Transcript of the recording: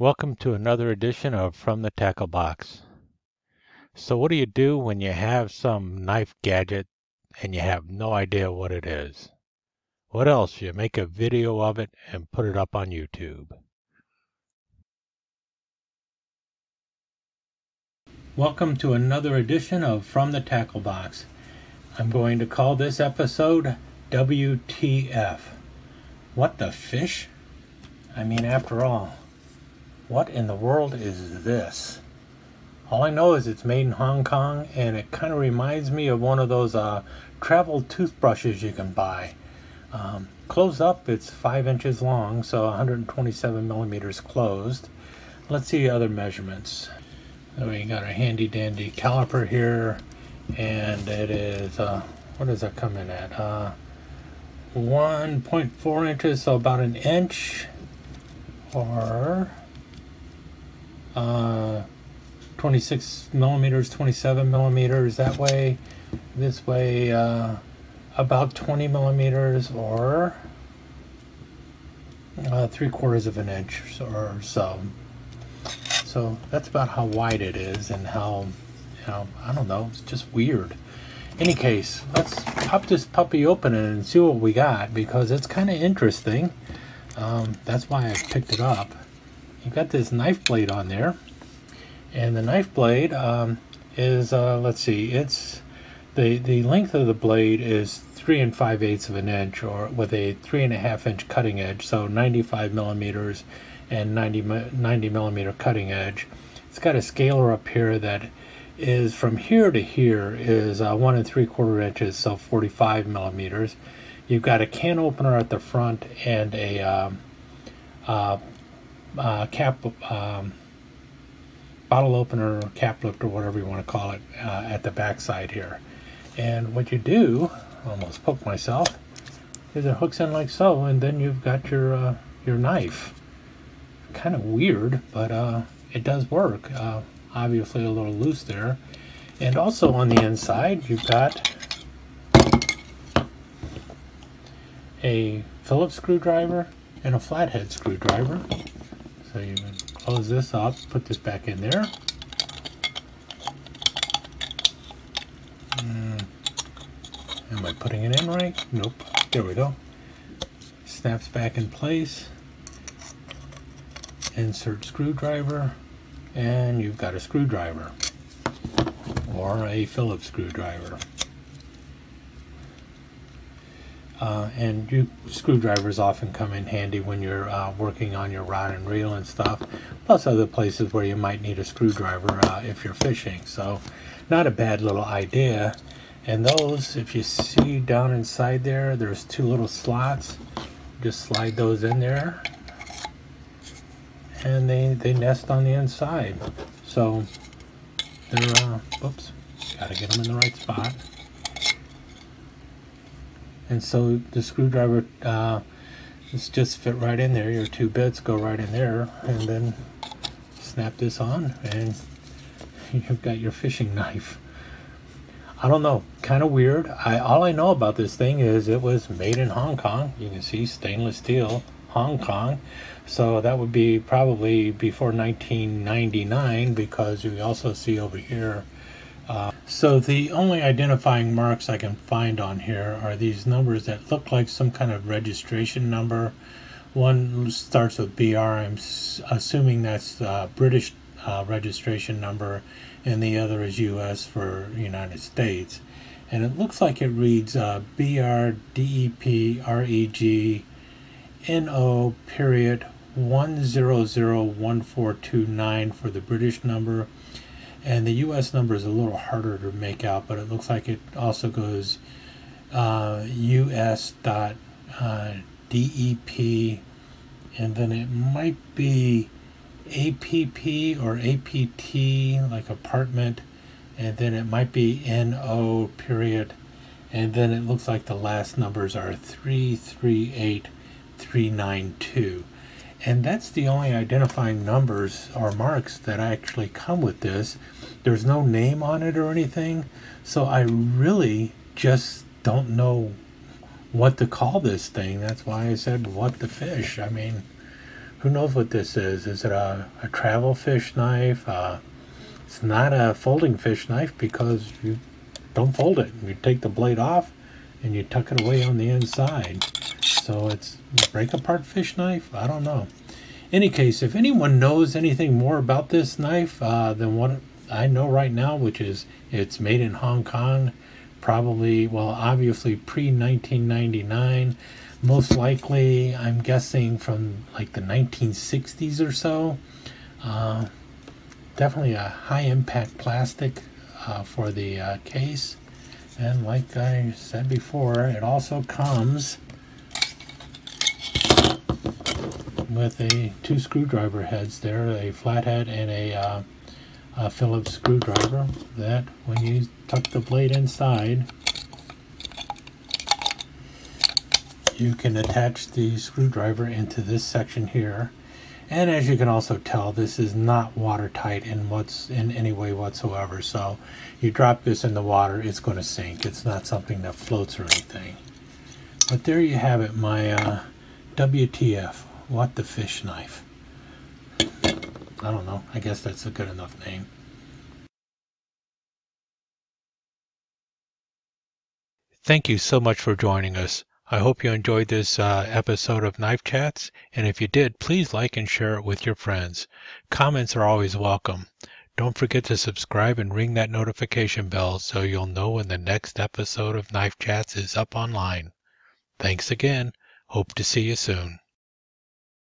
Welcome to another edition of From the Tackle Box. So what do you do when you have some knife gadget and you have no idea what it is? What else? You make a video of it and put it up on YouTube. Welcome to another edition of From the Tackle Box. I'm going to call this episode WTF. What the fish? I mean, after all, what in the world is this? All I know is it's made in Hong Kong, and it kind of reminds me of one of those travel toothbrushes you can buy. Closed up, it's 5 inches long, so 127 millimeters closed. Let's see other measurements. So we got a handy dandy caliper here, and it is, what does that come in at? 1.4 inches, so about an inch, or 26 millimeters, 27 millimeters that way. This way, about 20 millimeters, or 3/4 of an inch or so. So that's about how wide it is, and how, I don't know, it's just weird. Any case, let's pop this puppy open and see what we got, because it's kind of interesting. That's why I picked it up. You've got this knife blade on there. And the knife blade is, let's see, it's the length of the blade is 3 5/8 of an inch, or with a 3.5 inch cutting edge, so 95 millimeters and 90 millimeter cutting edge. It's got a scaler up here that is from here to here is 1 3/4 inches, so 45 millimeters. You've got a can opener at the front and a cap. Bottle opener, cap lifter, whatever you want to call it, at the back side here. And what you do, almost poked myself, is it hooks in like so, and then you've got your knife. Kind of weird, but it does work. Obviously a little loose there. And also on the inside, you've got a Phillips screwdriver and a flathead screwdriver. So you can close this up, put this back in there. Am I putting it in right? Nope. There we go. Snaps back in place. Insert screwdriver, and you've got a screwdriver, or a Phillips screwdriver. And screwdrivers often come in handy when you're working on your rod and reel and stuff, plus other places where you might need a screwdriver if you're fishing. So not a bad little idea. And those, if you see down inside there, there's 2 little slots. Just slide those in there, and they nest on the inside. So they're oops, gotta get them in the right spot. And so the screwdriver is just fit right in there. Your 2 bits go right in there, and then snap this on, and you've got your fishing knife. I don't know, kind of weird. All I know about this thing is it was made in Hong Kong. You can see stainless steel, Hong Kong. So that would be probably before 1999, because you also see over here. So the only identifying marks I can find on here are these numbers that look like some kind of registration number. One starts with BR. I'm assuming that's British registration number, and the other is US for United States. And it looks like it reads BR DEP REG NO period 1001429 for the British number. And the US number is a little harder to make out, but it looks like it also goes US dot DEP, and then it might be APP or APT, like apartment, and then it might be NO period, and then it looks like the last numbers are 338392. And that's the only identifying numbers or marks that actually come with this. There's no name on it or anything, so I really just don't know what to call this thing. That's why I said, what the fish? I mean, Who knows what this is? Is it a travel fish knife? It's not a folding fish knife because you don't fold it. You take the blade off and you tuck it away on the inside. So it's break apart fish knife? I don't know. Any case, if anyone knows anything more about this knife than what I know right now, which is it's made in Hong Kong, probably, well, obviously pre-1999, most likely, I'm guessing from like the 1960s or so. Definitely a high impact plastic for the case. And like I said before, it also comes with two screwdriver heads there, a flathead and a Phillips screwdriver, that when you tuck the blade inside, you can attach the screwdriver into this section here. And as you can also tell, this is not watertight in any way whatsoever. So you drop this in the water, it's going to sink. It's not something that floats or anything. But there you have it, my WTF, what the fish knife. I don't know, I guess that's a good enough name. Thank you so much for joining us. I hope you enjoyed this episode of Knife Chats, and if you did, please like and share it with your friends. Comments are always welcome. Don't forget to subscribe and ring that notification bell so you'll know when the next episode of Knife Chats is up online. Thanks again. Hope to see you soon.